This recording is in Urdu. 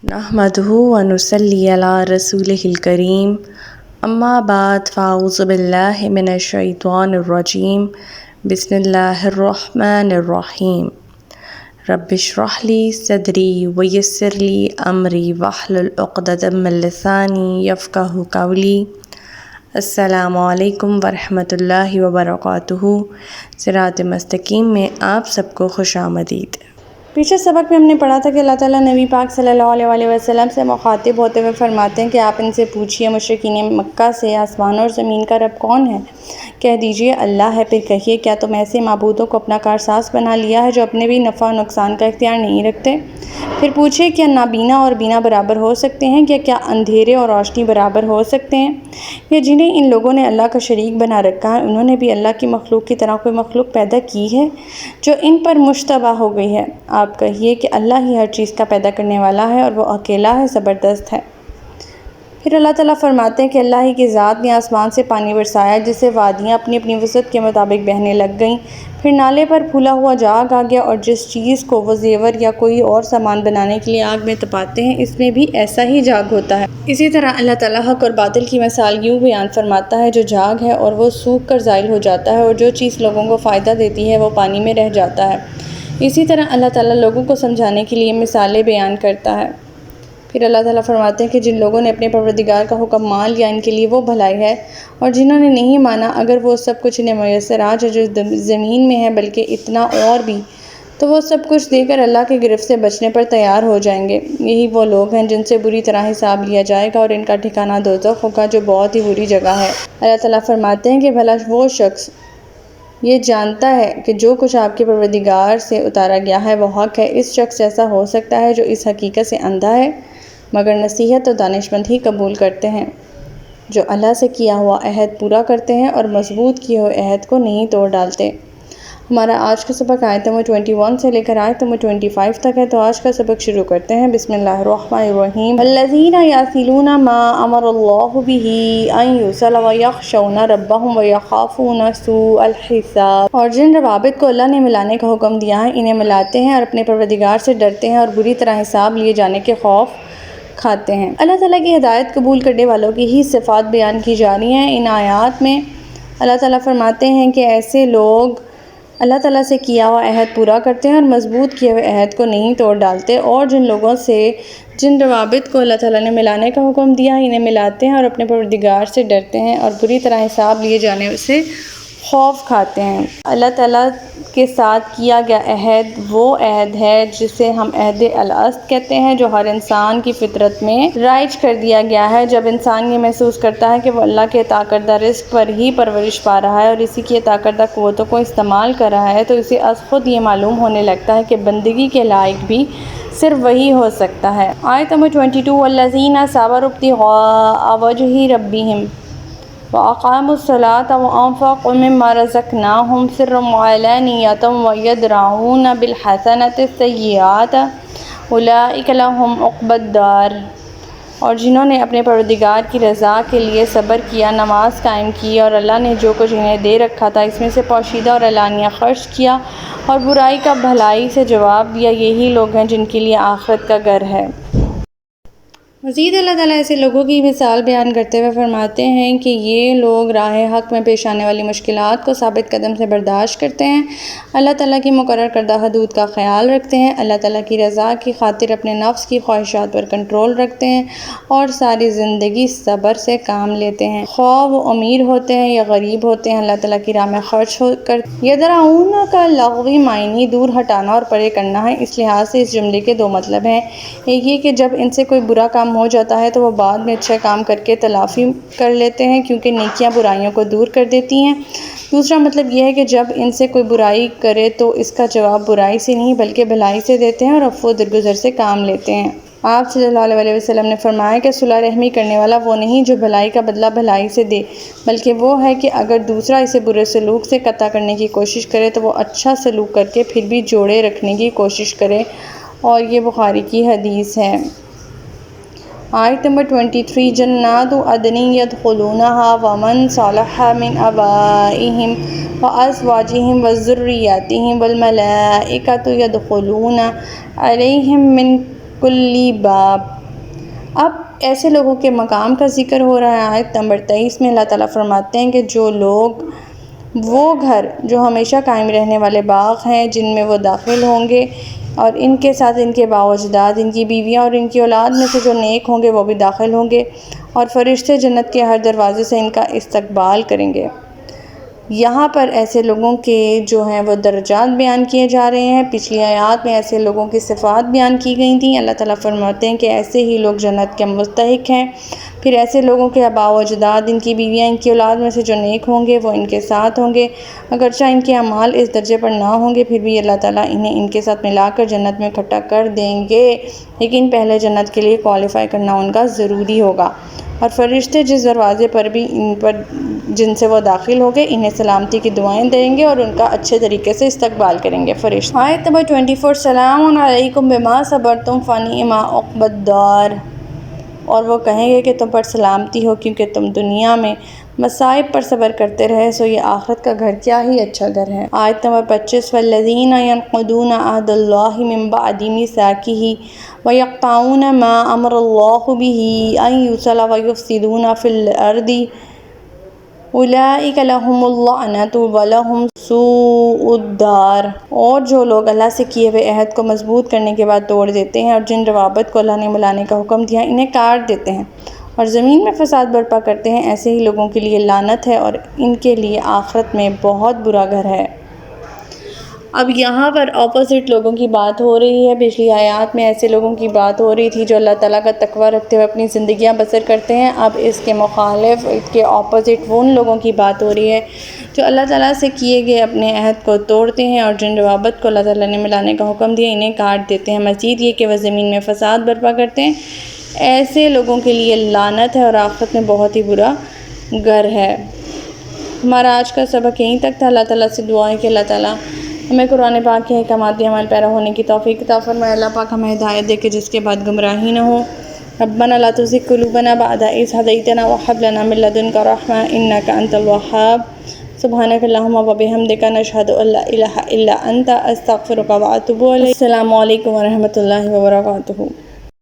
نحمده ونصلي على رسوله الكريم اما بعد فاعوذ بالله من الشيطان الرجيم بسم الله الرحمن الرحيم رب اشرح لي صدري ويسر لي امري واحلل عقدة من لساني يفقهوا قولي السلام علیکم ورحمۃ اللہ وبرکاتہ۔ صراط مستقیم میں آپ سب کو خوش آمدید۔ پیچھے سبق میں ہم نے پڑھا تھا کہ اللہ تعالیٰ نبی پاک صلی اللہ علیہ وآلہ وسلم سے مخاطب ہوتے ہوئے فرماتے ہیں کہ آپ ان سے پوچھئے مشرکین مکہ سے آسمان اور زمین کا رب کون ہے؟ کہہ دیجئے اللہ ہے۔ پھر کہیے کیا تم ایسے معبودوں کو اپنا کارساز بنا لیا ہے جو اپنے بھی نفع و نقصان کا اختیار نہیں رکھتے؟ پھر پوچھے کیا نابینا اور بینا برابر ہو سکتے ہیں؟ کیا اندھیرے اور روشنی برابر ہو سکتے ہیں؟ یا جنہیں ان لوگوں نے اللہ کا شریک بنا رکھا ہے انہوں نے بھی اللہ کی مخلوق کی طرح کوئی مخلوق پیدا کی ہے جو ان پر مشتبہ ہو گئی ہے؟ آپ کہیے کہ اللہ ہی ہر چیز کا پیدا کرنے والا ہے اور وہ اکیلا ہے، زبردست ہے۔ پھر اللہ تعالیٰ فرماتے ہیں کہ اللہ ہی کی ذات نے آسمان سے پانی برسایا جس سے وادیاں اپنی اپنی وسعت کے مطابق بہنے لگ گئیں، پھر نالے پر پھولا ہوا جاگ آ گیا، اور جس چیز کو وہ زیور یا کوئی اور سامان بنانے کے لیے آگ میں تپاتے ہیں اس میں بھی ایسا ہی جاگ ہوتا ہے۔ اسی طرح اللہ تعالیٰ حق اور باطل کی مثال یوں بیان فرماتا ہے، جو جاگ ہے اور وہ سوکھ کر زائل ہو جاتا ہے، اور جو چیز لوگوں کو فائدہ دیتی ہے وہ پانی میں رہ جاتا ہے۔ اسی طرح اللہ تعالیٰ لوگوں کو سمجھانے کے لیے مثالیں بیان کرتا ہے۔ پھر اللہ تعالیٰ فرماتے ہیں کہ جن لوگوں نے اپنے پروردگار کا حکم مان لیا ان کے لیے وہ بھلائی ہے، اور جنہوں نے نہیں مانا اگر وہ سب کچھ انہیں میسر آ جائے جو زمین میں ہے بلکہ اتنا اور بھی، تو وہ سب کچھ دے کر اللہ کی گرفت سے بچنے پر تیار ہو جائیں گے۔ یہی وہ لوگ ہیں جن سے بری طرح حساب لیا جائے گا، اور ان کا ٹھکانہ دوزخ ہوگا جو بہت ہی بری جگہ ہے۔ اللہ تعالیٰ فرماتے ہیں کہ بھلا وہ شخص یہ جانتا ہے کہ جو کچھ آپ کے پروردگار سے اتارا گیا ہے وہ حق ہے، اس شخص ایسا ہو سکتا ہے جو اس حقیقت سے اندھا ہے؟ مگر نصیحت تو دانشمند ہی قبول کرتے ہیں جو اللہ سے کیا ہوا عہد پورا کرتے ہیں اور مضبوط کیے ہوئے عہد کو نہیں توڑ ڈالتے۔ ہمارا آج کا سبق آیت نمبر 21 سے لے کر آیت نمبر 25 تک ہے، تو آج کا سبق شروع کرتے ہیں۔ بسم اللہ الرحمن الرحیم۔ الذین یصلون ما امر اللہ بہ ان یوصل ویخشون ربهم ویخافون سوء الحساب۔ اور جن روابط کو اللہ نے ملانے کا حکم دیا ہے انہیں ملاتے ہیں اور اپنے پروردگار سے ڈرتے ہیں اور بری طرح حساب لیے جانے کے خوف کھاتے ہیں۔ اللہ تعالیٰ کی ہدایت قبول کرنے والوں کی ہی صفات بیان کی جا رہی ہیں۔ ان آیات میں اللہ تعالیٰ فرماتے ہیں کہ ایسے لوگ اللہ تعالیٰ سے کیا ہوا عہد پورا کرتے ہیں اور مضبوط کیے ہوئے عہد کو نہیں توڑ ڈالتے، اور جن لوگوں سے جن روابط کو اللہ تعالیٰ نے ملانے کا حکم دیا ہے انہیں ملاتے ہیں اور اپنے پروردگار سے ڈرتے ہیں اور بری طرح حساب لیے جانے سے خوف کھاتے ہیں۔ اللہ تعالیٰ کے ساتھ کیا گیا عہد وہ عہد ہے جسے ہم عہد العصد کہتے ہیں، جو ہر انسان کی فطرت میں رائج کر دیا گیا ہے۔ جب انسان یہ محسوس کرتا ہے کہ وہ اللہ کے عطا کردہ رزق پر ہی پرورش پا رہا ہے اور اسی کی عطا کردہ قوتوں کو استعمال کر رہا ہے، تو اسے از خود یہ معلوم ہونے لگتا ہے کہ بندگی کے لائق بھی صرف وہی ہو سکتا ہے۔ آیت نمبر 22 والذین صبروا ابتغاء وجہ ربہم وَأَقَامُوا الصَّلَاةَ وَأَنفَقُوا مِمَّا رَزَقْنَاهُمْ سِرًّا وَعَلَانِيَةً وَيَدْرَؤُونَ بِالْحَسَنَةِ السَّيِّئَةَ أُولَٰئِكَ لَهُمْ عُقْبَى الدَّارِ۔ اور جنہوں نے اپنے پروردگار کی رضا کے لیے صبر کیا، نماز قائم کی، اور اللہ نے جو کچھ انہیں دے رکھا تھا اس میں سے پوشیدہ اور علانیہ خرچ کیا اور برائی کا بھلائی سے جواب دیا، یہی لوگ ہیں جن کے لیے آخرت کا گھر ہے۔ مزید اللہ تعالیٰ ایسے لوگوں کی مثال بیان کرتے ہوئے فرماتے ہیں کہ یہ لوگ راہ حق میں پیش آنے والی مشکلات کو ثابت قدم سے برداشت کرتے ہیں، اللہ تعالیٰ کی مقرر کردہ حدود کا خیال رکھتے ہیں، اللہ تعالیٰ کی رضا کی خاطر اپنے نفس کی خواہشات پر کنٹرول رکھتے ہیں اور ساری زندگی صبر سے کام لیتے ہیں، خواہ وہ امیر ہوتے ہیں یا غریب ہوتے ہیں، اللہ تعالیٰ کی راہ میں خرچ کر یدرعون کا لغوی معنی دور ہٹانا اور پرے کرنا ہے۔ اس لحاظ سے اس جملے کے دو مطلب ہیں، ایک یہ کہ جب ان سے کوئی برا کام ہو جاتا ہے تو وہ بعد میں اچھا کام کر کے تلافی کر لیتے ہیں کیونکہ نیکیاں برائیوں کو دور کر دیتی ہیں۔ دوسرا مطلب یہ ہے کہ جب ان سے کوئی برائی کرے تو اس کا جواب برائی سے نہیں بلکہ بھلائی سے دیتے ہیں اور عفو و درگزر سے کام لیتے ہیں۔ آپ صلی اللہ علیہ وسلم نے فرمایا کہ صلح رحمی کرنے والا وہ نہیں جو بھلائی کا بدلہ بھلائی سے دے، بلکہ وہ ہے کہ اگر دوسرا اسے برے سلوک سے قطع کرنے کی کوشش کرے تو وہ اچھا سلوک کر کے پھر بھی جوڑے رکھنے کی کوشش کرے، اور یہ بخاری کی حدیث ہے۔ آیت نمبر 23 جنات عدن يدخلونها ومن صلح من آبائهم وأزواجهم وذرياتهم والملائكة يدخلون عليهم من کل باب۔ اب ایسے لوگوں کے مقام کا ذکر ہو رہا ہے۔ آیت نمبر 23 میں اللہ تعالیٰ فرماتے ہیں کہ جو لوگ وہ گھر جو ہمیشہ قائم رہنے والے باغ ہیں جن میں وہ داخل ہوں گے، اور ان کے ساتھ ان کے باوجداد ان کی بیویاں اور ان کی اولاد میں سے جو نیک ہوں گے وہ بھی داخل ہوں گے، اور فرشتے جنت کے ہر دروازے سے ان کا استقبال کریں گے۔ یہاں پر ایسے لوگوں کے جو ہیں وہ درجات بیان کیے جا رہے ہیں۔ پچھلی آیات میں ایسے لوگوں کی صفات بیان کی گئی تھیں۔ اللہ تعالیٰ فرماتے ہیں کہ ایسے ہی لوگ جنت کے مستحق ہیں۔ پھر ایسے لوگوں کے آباء و اجداد، ان کی بیویاں، ان کی اولاد میں سے جو نیک ہوں گے وہ ان کے ساتھ ہوں گے، اگرچہ ان کے اعمال اس درجے پر نہ ہوں گے، پھر بھی اللہ تعالیٰ انہیں ان کے ساتھ ملا کر جنت میں اکٹھا کر دیں گے، لیکن پہلے جنت کے لیے کوالیفائی کرنا ان کا ضروری ہوگا۔ اور فرشتے جس دروازے پر بھی ان پر جن سے وہ داخل ہو گئے انہیں سلامتی کی دعائیں دیں گے اور ان کا اچھے طریقے سے استقبال کریں گے فرشتے۔ آیت نمبر 24 سلام علیکم بما صبرتم فنعم عقبی الدار۔ اور وہ کہیں گے کہ تم پر سلامتی ہو کیونکہ تم دنیا میں مصائب پر صبر کرتے رہے، سو یہ آخرت کا گھر کیا ہی اچھا گھر ہے۔ آیت نمبر 25 والذین ینقضون عہد اللہ من بعد میثاقہ ویقطعون ما امر اللہ بہ ان یوصل ویفسدون فی الارض اولئک لہم اللعنۃ ولہم سوء الدار۔ اور جو لوگ اللہ سے کیے ہوئے عہد کو مضبوط کرنے کے بعد توڑ دیتے ہیں اور جن روابط کو اللہ نے ملانے کا حکم دیا انہیں کاٹ دیتے ہیں اور زمین میں فساد برپا کرتے ہیں، ایسے ہی لوگوں کے لیے لعنت ہے اور ان کے لیے آخرت میں بہت برا گھر ہے۔ اب یہاں پر اپوزٹ لوگوں کی بات ہو رہی ہے۔ پچھلی آیات میں ایسے لوگوں کی بات ہو رہی تھی جو اللہ تعالیٰ کا تقویٰ رکھتے ہوئے اپنی زندگیاں بسر کرتے ہیں۔ اب اس کے مخالف، اس کے اپوزٹ وہ ان لوگوں کی بات ہو رہی ہے جو اللہ تعالیٰ سے کیے گئے اپنے عہد کو توڑتے ہیں اور جن روابط کو اللہ تعالیٰ نے ملانے کا حکم دیا انہیں کاٹ دیتے ہیں۔ مزید یہ کہ وہ زمین میں فساد برپا کرتے ہیں، ایسے لوگوں کے لیے لعنت ہے اور آخرت میں بہت ہی برا گھر ہے۔ ہمارا آج کا سبق یہیں تک تھا۔ اللہ تعالیٰ سے دعا ہے کہ اللہ تعالیٰ ہمیں قرآن پاک کے احکامات پر عمل پیرا ہونے کی توفیق عطا فرمائے۔ اللہ پاک ہمیں ہدایت دے کہ جس کے بعد گمراہی نہ ہو۔ ربنا لا تزغ قلوبنا بعد إذ هديتنا وهب لنا من لدنك رحمة إنك أنت الوهاب۔ سبحانك اللهم وبحمدك نشهد أن لا إله إلا أنت أستغفرك وأتوب إليك۔ السلام علیکم ورحمۃ اللہ وبرکاتہ۔